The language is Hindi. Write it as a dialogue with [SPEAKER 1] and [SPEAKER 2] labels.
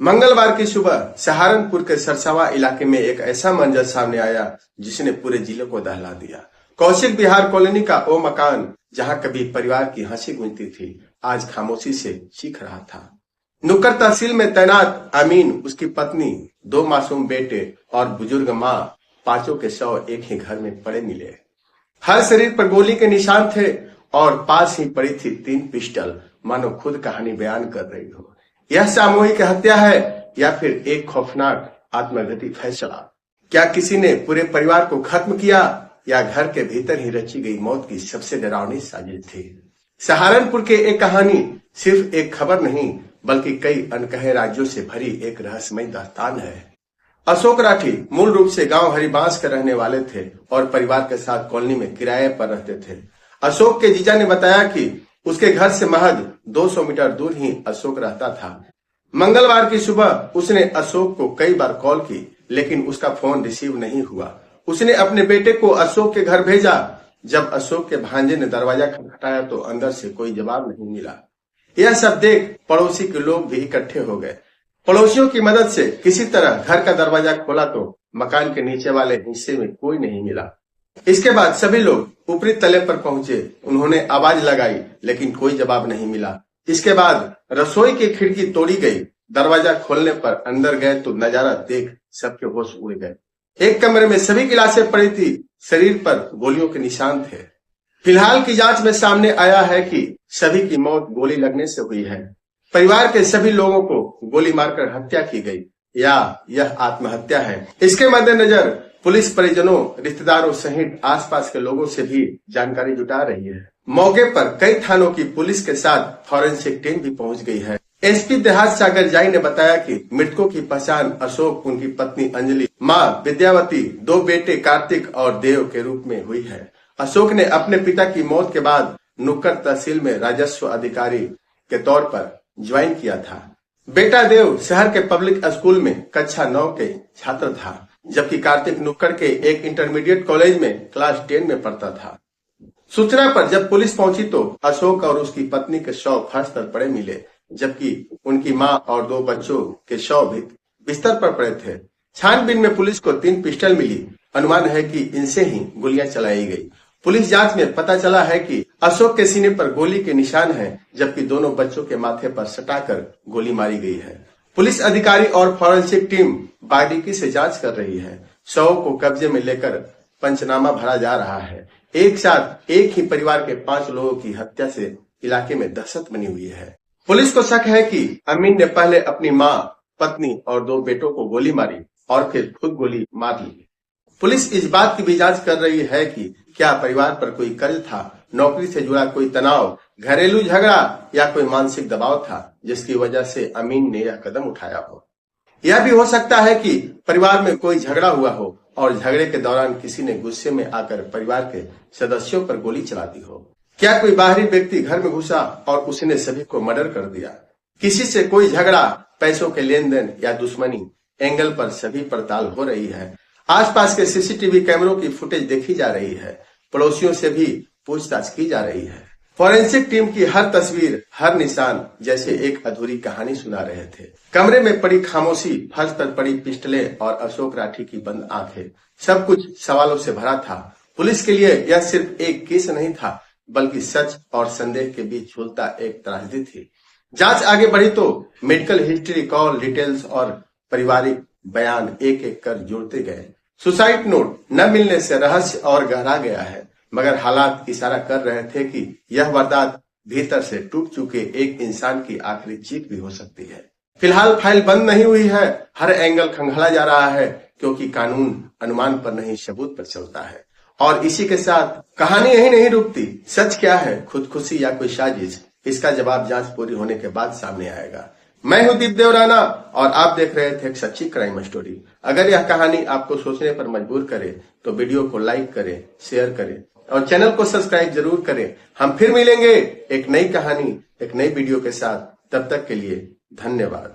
[SPEAKER 1] मंगलवार की सुबह सहारनपुर के सरसावा इलाके में एक ऐसा मंजर सामने आया जिसने पूरे जिले को दहला दिया। कौशिक विहार कॉलोनी का वो मकान जहां कभी परिवार की हंसी गूंजती थी, आज खामोशी से चीख रहा था। नुक्कड़ तहसील में तैनात अमीन, उसकी पत्नी, 2 मासूम बेटे और बुजुर्ग माँ, पांचों के शव एक ही घर में पड़े मिले। हर शरीर पर गोली के निशान थे और पास ही पड़ी थी 3 पिस्टल, मानो खुद कहानी बयान कर रही हो। यह सामूहिक हत्या है या फिर एक खौफनाक आत्मघाती फैसला? क्या किसी ने पूरे परिवार को खत्म किया या घर के भीतर ही रची गई मौत की सबसे डरावनी साजिश थी? सहारनपुर के एक कहानी सिर्फ एक खबर नहीं, बल्कि कई अनकहे राज्यों से भरी एक रहस्यमय दास्तान है। अशोक राठी मूल रूप से गांव हरिबांस के रहने वाले थे और परिवार के साथ कॉलोनी में किराए पर रहते थे। अशोक के जीजा ने बताया कि उसके घर से महज 200 मीटर दूर ही अशोक रहता था। मंगलवार की सुबह उसने अशोक को कई बार कॉल की, लेकिन उसका फोन रिसीव नहीं हुआ। उसने अपने बेटे को अशोक के घर भेजा। जब अशोक के भांजे ने दरवाजा खटखटाया तो अंदर से कोई जवाब नहीं मिला। यह सब देख पड़ोसी के लोग भी इकट्ठे हो गए। पड़ोसियों की मदद से किसी तरह घर का दरवाजा खोला तो मकान के नीचे वाले हिस्से में कोई नहीं मिला। इसके बाद सभी लोग ऊपरी तले पर पहुंचे। उन्होंने आवाज लगाई, लेकिन कोई जवाब नहीं मिला। इसके बाद रसोई की खिड़की तोड़ी गई। दरवाजा खोलने पर अंदर गए तो नजारा देख सबके होश उड़ गए। एक कमरे में सभी की लाशें पड़ी थी, शरीर पर गोलियों के निशान थे। फिलहाल की जांच में सामने आया है कि सभी की मौत गोली लगने से हुई है। परिवार के सभी लोगों को गोली मारकर हत्या की गई या यह आत्महत्या है, इसके मद्देनजर पुलिस परिजनों, रिश्तेदारों सहित आसपास के लोगों से भी जानकारी जुटा रही है। मौके पर कई थानों की पुलिस के साथ फॉरेंसिक टीम भी पहुंच गई है। एसपी देहात सागर जाई ने बताया कि मृतकों की पहचान अशोक, उनकी पत्नी अंजलि, मां विद्यावती, 2 बेटे कार्तिक और देव के रूप में हुई है। अशोक ने अपने पिता की मौत के बाद नुक्कड़ तहसील में राजस्व अधिकारी के तौर पर ज्वाइन किया था। बेटा देव शहर के पब्लिक स्कूल में कक्षा 9 के छात्र था, जबकि कार्तिक नुक्कड़ के एक इंटरमीडिएट कॉलेज में क्लास 10 में पढ़ता था। सूचना पर जब पुलिस पहुंची तो अशोक और उसकी पत्नी के शव फर्श पर पड़े मिले, जबकि उनकी मां और 2 बच्चों के शव भी बिस्तर पर पड़े थे। छानबीन में पुलिस को 3 पिस्टल मिली। अनुमान है कि इनसे ही गोलियां चलाई गई। पुलिस जांच में पता चला है कि अशोक के सीने पर गोली के निशान हैं, जबकि दोनों बच्चों के माथे पर सटाकर गोली मारी गई है। पुलिस अधिकारी और फॉरेंसिक टीम बारीकी से जांच कर रही है। शव को कब्जे में लेकर पंचनामा भरा जा रहा है। एक साथ एक ही परिवार के 5 लोगों की हत्या से इलाके में दहशत बनी हुई है। पुलिस को शक है कि अमीन ने पहले अपनी मां, पत्नी और 2 बेटों को गोली मारी और फिर खुद गोली मार ली। पुलिस इस बात की भी जांच कर रही है कि क्या परिवार पर कोई कर्ज था, नौकरी से जुड़ा कोई तनाव, घरेलू झगड़ा या कोई मानसिक दबाव था जिसकी वजह से अमीन ने यह कदम उठाया हो। यह भी हो सकता है कि परिवार में कोई झगड़ा हुआ हो और झगड़े के दौरान किसी ने गुस्से में आकर परिवार के सदस्यों पर गोली चला दी हो। क्या कोई बाहरी व्यक्ति घर में घुसा और उसने सभी को मर्डर कर दिया? किसी से कोई झगड़ा, पैसों के लेन देन या दुश्मनी? एंगल पर सभी पड़ताल हो रही है। आसपास के सीसीटीवी कैमरों की फुटेज देखी जा रही है। पड़ोसियों से भी पूछताछ की जा रही है। फॉरेंसिक टीम की हर तस्वीर, हर निशान जैसे एक अधूरी कहानी सुना रहे थे। कमरे में पड़ी खामोशी, फर्श पर पड़ी पिस्टलें और अशोक राठी की बंद आंखें, सब कुछ सवालों से भरा था। पुलिस के लिए यह सिर्फ एक केस नहीं था, बल्कि सच और संदेह के बीच झूलता एक त्रासदी थी। जांच आगे बढ़ी तो मेडिकल हिस्ट्री, कॉल डिटेल्स और पारिवारिक बयान एक एक कर जोड़ते गए। सुसाइड नोट न मिलने से रहस्य और गहरा गया है, मगर हालात इशारा कर रहे थे कि यह वारदात भीतर से टूट चुके एक इंसान की आखिरी चीख भी हो सकती है। फिलहाल फाइल बंद नहीं हुई है। हर एंगल खंगाला जा रहा है, क्योंकि कानून अनुमान पर नहीं, सबूत पर चलता है। और इसी के साथ कहानी यही नहीं रुकती। सच क्या है, खुदकुशी या कोई साजिश? इसका जवाब जांच पूरी होने के बाद सामने आएगा। मैं हूं दीप देवराना और आप देख रहे थे एक सच्ची क्राइम स्टोरी। अगर यह कहानी आपको सोचने पर मजबूर करे तो वीडियो को लाइक करें, शेयर करें और चैनल को सब्सक्राइब जरूर करें। हम फिर मिलेंगे एक नई कहानी, एक नई वीडियो के साथ। तब तक के लिए धन्यवाद।